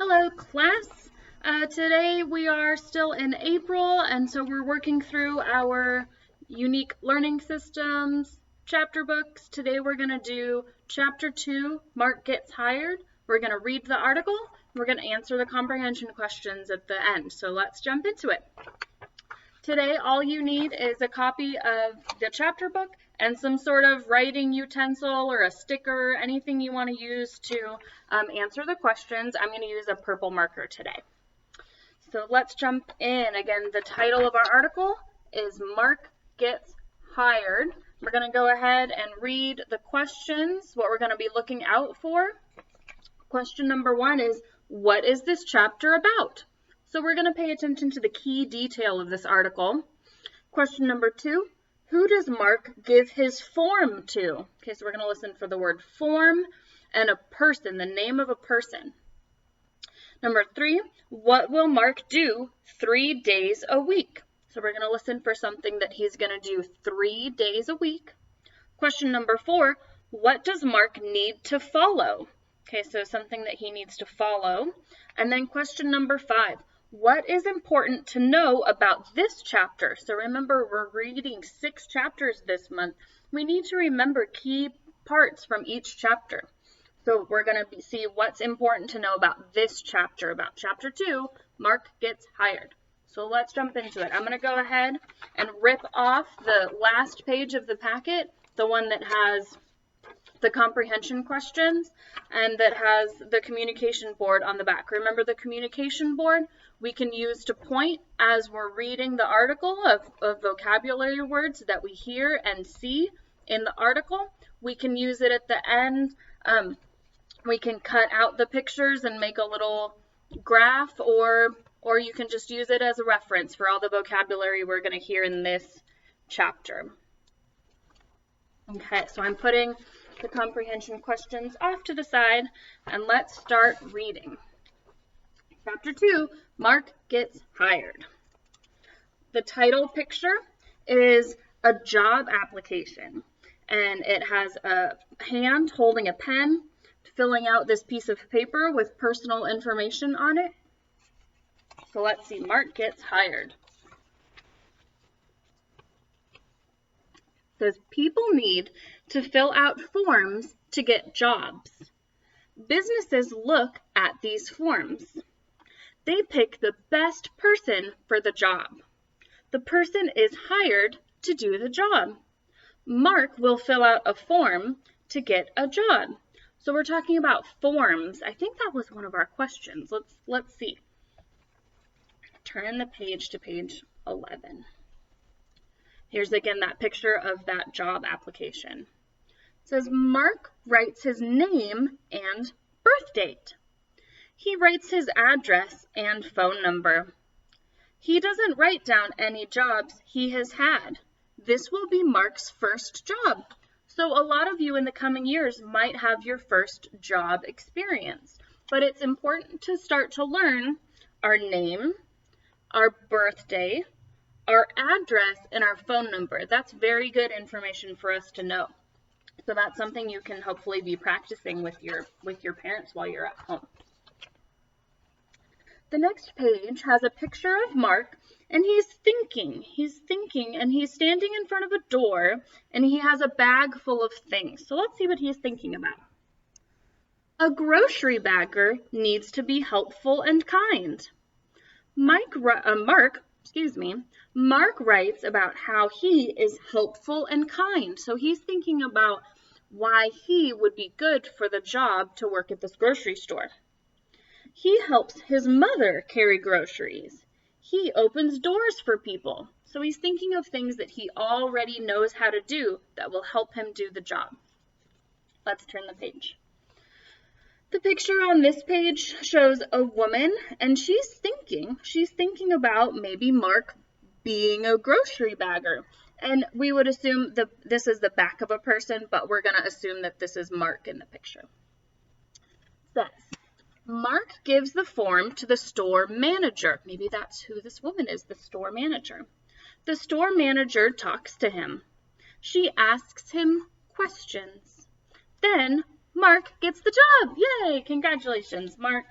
Hello class. Today we are still in April, and so we're working through our unique learning systems chapter books. Today we're going to do chapter 2, Mark Gets Hired. We're going to read the article. We're going to answer the comprehension questions at the end. So let's jump into it. Today all you need is a copy of the chapter book and some sort of writing utensil or a sticker, anything you want to use to answer the questions. I'm going to use a purple marker today. So let's jump in. Again, the title of our article is Mark Gets Hired. We're going to go ahead and read the questions, what we're going to be looking out for. Question number 1 is, what is this chapter about? So we're going to pay attention to the key detail of this article. Question number 2, who does Mark give his form to? Okay, so we're going to listen for the word form and a person, the name of a person. Number 3, what will Mark do 3 days a week? So we're going to listen for something that he's going to do 3 days a week. Question number 4, what does Mark need to follow? Okay, so something that he needs to follow. And then question number 5, what is important to know about this chapter? So remember, we're reading 6 chapters this month. We need to remember key parts from each chapter. So we're going to see what's important to know about this chapter, about chapter 2, Mark Gets Hired. So let's jump into it. I'm going to go ahead and rip off the last page of the packet, the one that has the comprehension questions and that has the communication board on the back. Remember, the communication board we can use to point as we're reading the article of vocabulary words that we hear and see in the article. We can use it at the end. We can cut out the pictures and make a little graph, or you can just use it as a reference for all the vocabulary we're going to hear in this chapter. Okay, so I'm putting the comprehension questions off to the side, and let's start reading. Chapter 2, Mark Gets Hired. The title picture is a job application, and it has a hand holding a pen, filling out this piece of paper with personal information on it. So let's see, Mark gets hired. It says people need to fill out forms to get jobs. Businesses look at these forms. They pick the best person for the job. The person is hired to do the job. Mark will fill out a form to get a job. So we're talking about forms. I think that was one of our questions. Let's see. Turn the page to page 11. Here's again that picture of that job application. It says Mark writes his name and birth date. He writes his address and phone number. He doesn't write down any jobs he has had. This will be Mark's first job. So a lot of you in the coming years might have your first job experience, but it's important to start to learn our name, our birthday, our address, and our phone number. That's very good information for us to know. So that's something you can hopefully be practicing with your parents while you're at home. The next page has a picture of Mark, and he's thinking, and he's standing in front of a door, and he has a bag full of things. So let's see what he's thinking about. A grocery bagger needs to be helpful and kind. Mark writes about how he is helpful and kind. So he's thinking about why he would be good for the job to work at this grocery store. He helps his mother carry groceries. He opens doors for people. So he's thinking of things that he already knows how to do that will help him do the job. Let's turn the page. The picture on this page shows a woman, and she's thinking about maybe Mark being a grocery bagger. And we would assume this is the back of a person, but we're going to assume that this is Mark in the picture. It says, Mark gives the form to the store manager. Maybe that's who this woman is, the store manager. The store manager talks to him. She asks him questions. Then Mark gets the job. Yay! Congratulations, Mark.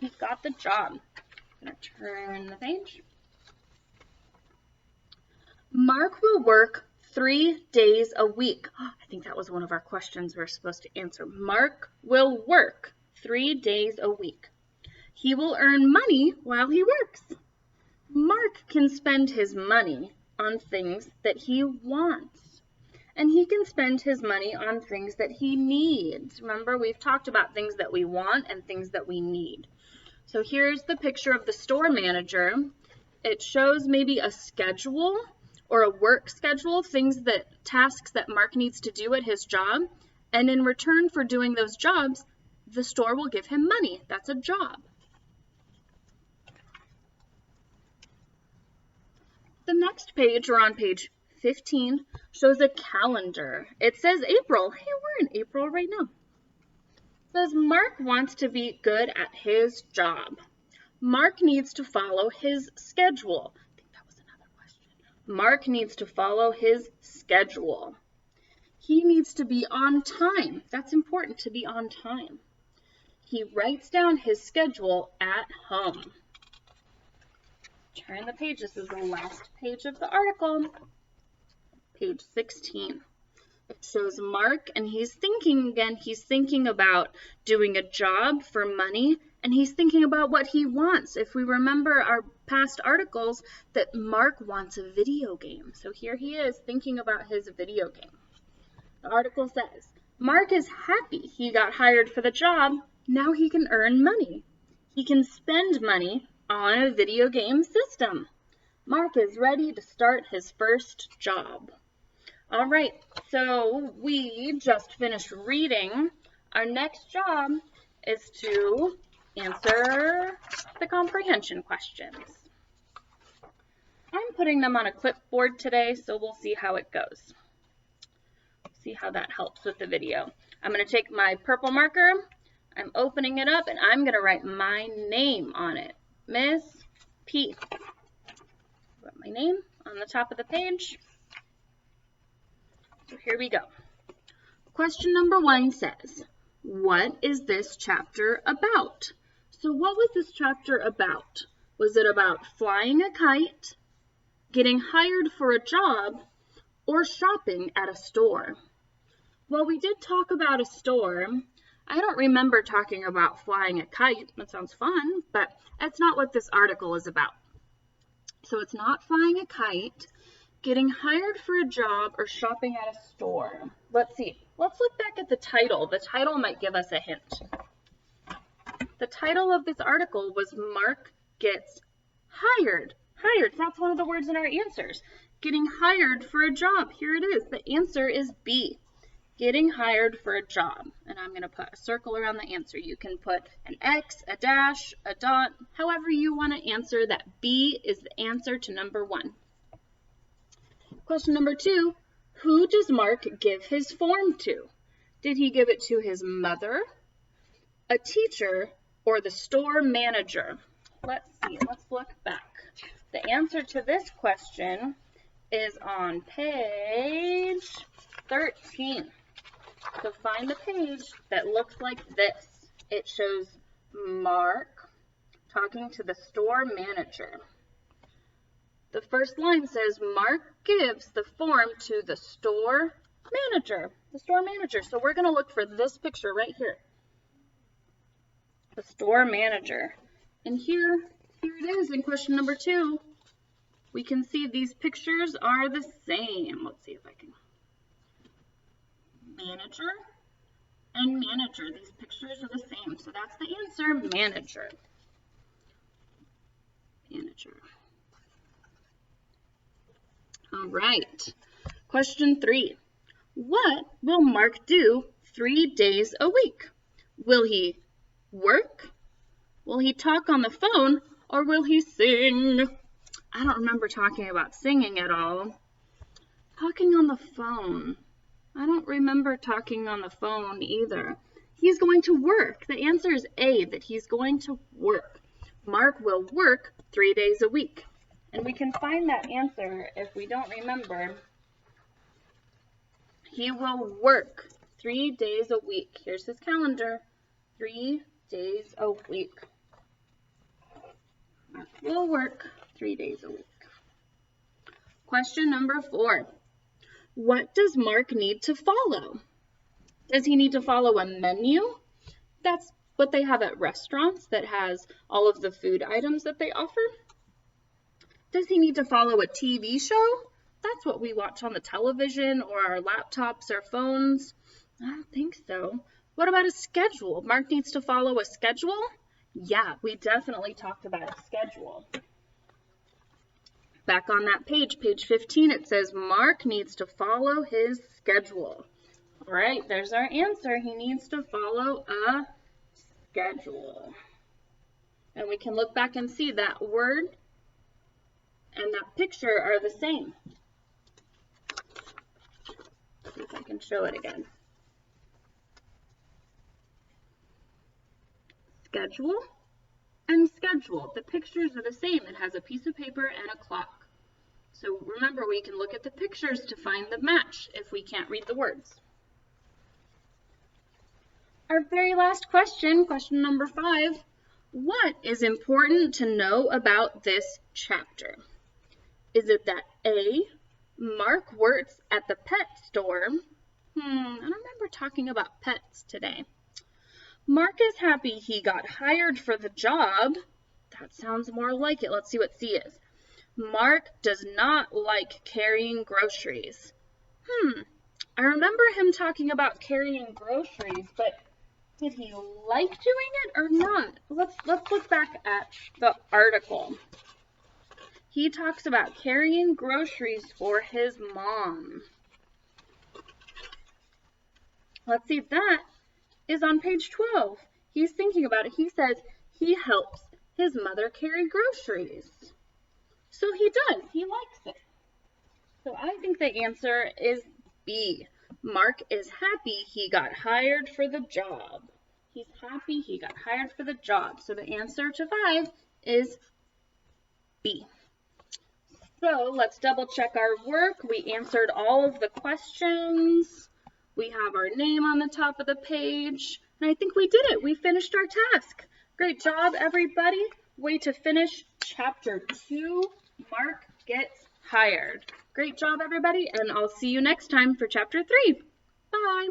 He got the job. I'm going to turn the page. Mark will work 3 days a week. I think that was one of our questions we're supposed to answer. Mark will work 3 days a week. He will earn money while he works. Mark can spend his money on things that he wants. And he can spend his money on things that he needs. Remember, we've talked about things that we want and things that we need. So here's the picture of the store manager. It shows maybe a schedule or a work schedule, tasks that Mark needs to do at his job. And in return for doing those jobs, the store will give him money. That's a job. The next page, or on page 15, shows a calendar. It says April. Hey, we're in April right now. It says Mark wants to be good at his job. Mark needs to follow his schedule. I think that was another question. Mark needs to follow his schedule. He needs to be on time. That's important, to be on time. He writes down his schedule at home. Turn the page. This is the last page of the article. Page 16. It shows Mark, and he's thinking again. He's thinking about doing a job for money, and he's thinking about what he wants. If we remember our past articles, that Mark wants a video game. So here he is thinking about his video game. The article says, Mark is happy he got hired for the job. Now he can earn money. He can spend money on a video game system. Mark is ready to start his first job. All right, so we just finished reading. Our next job is to answer the comprehension questions. I'm putting them on a clipboard today, so we'll see how it goes. See how that helps with the video. I'm going to take my purple marker. I'm opening it up, and I'm going to write my name on it. Miss P. Put my name on the top of the page. So here we go. Question number 1 says, what is this chapter about? So what was this chapter about? Was it about flying a kite, getting hired for a job, or shopping at a store? Well, we did talk about a store. I don't remember talking about flying a kite. That sounds fun, but that's not what this article is about. So it's not flying a kite, getting hired for a job, or shopping at a store. Let's see. Let's look back at the title. The title might give us a hint. The title of this article was Mark Gets Hired. Hired, that's one of the words in our answers. Getting hired for a job. Here it is. The answer is B. Getting hired for a job. And I'm going to put a circle around the answer. You can put an X, a dash, a dot, however you want to answer that. B is the answer to number 1. Question number 2, who does Mark give his form to? Did he give it to his mother, a teacher, or the store manager? Let's see, let's look back. The answer to this question is on page 13. So find the page that looks like this. It shows Mark talking to the store manager. The first line says, Mark gives the form to the store manager. The store manager. So we're going to look for this picture right here. The store manager. And here it is in question number 2. We can see these pictures are the same. Let's see if I can. Manager and manager. These pictures are the same. So that's the answer, manager. Manager. All right. Question 3. What will Mark do 3 days a week? Will he work? Will he talk on the phone? Or will he sing? I don't remember talking about singing at all. Talking on the phone. I don't remember talking on the phone either. He's going to work. The answer is A, that he's going to work. Mark will work 3 days a week. And we can find that answer if we don't remember. He will work 3 days a week. Here's his calendar. 3 days a week. Mark will work 3 days a week. Question number 4. What does Mark need to follow? Does he need to follow a menu? That's what they have at restaurants that has all of the food items that they offer. Does he need to follow a TV show? That's what we watch on the television or our laptops or phones. I don't think so. What about a schedule? Mark needs to follow a schedule? Yeah, we definitely talked about a schedule. Back on that page, page 15, it says Mark needs to follow his schedule. All right, there's our answer. He needs to follow a schedule. And we can look back and see that word and that picture are the same. See if I can show it again. Schedule and schedule. The pictures are the same. It has a piece of paper and a clock. So remember, we can look at the pictures to find the match if we can't read the words. Our very last question, question number 5. What is important to know about this chapter? Is it that A, Mark works at the pet store? I don't remember talking about pets today. Mark is happy he got hired for the job. That sounds more like it. Let's see what C is. Mark does not like carrying groceries. I remember him talking about carrying groceries, but did he like doing it or not? Let's look back at the article. He talks about carrying groceries for his mom. Let's see if that is on page 12. He's thinking about it. He says he helps his mother carry groceries. So he does. He likes it. So I think the answer is B. Mark is happy he got hired for the job. He's happy he got hired for the job. So the answer to 5 is B. So let's double check our work. We answered all of the questions. We have our name on the top of the page. And I think we did it. We finished our task. Great job, everybody. Way to finish chapter 2. Mark gets hired. Great job, everybody. And I'll see you next time for chapter 3. Bye.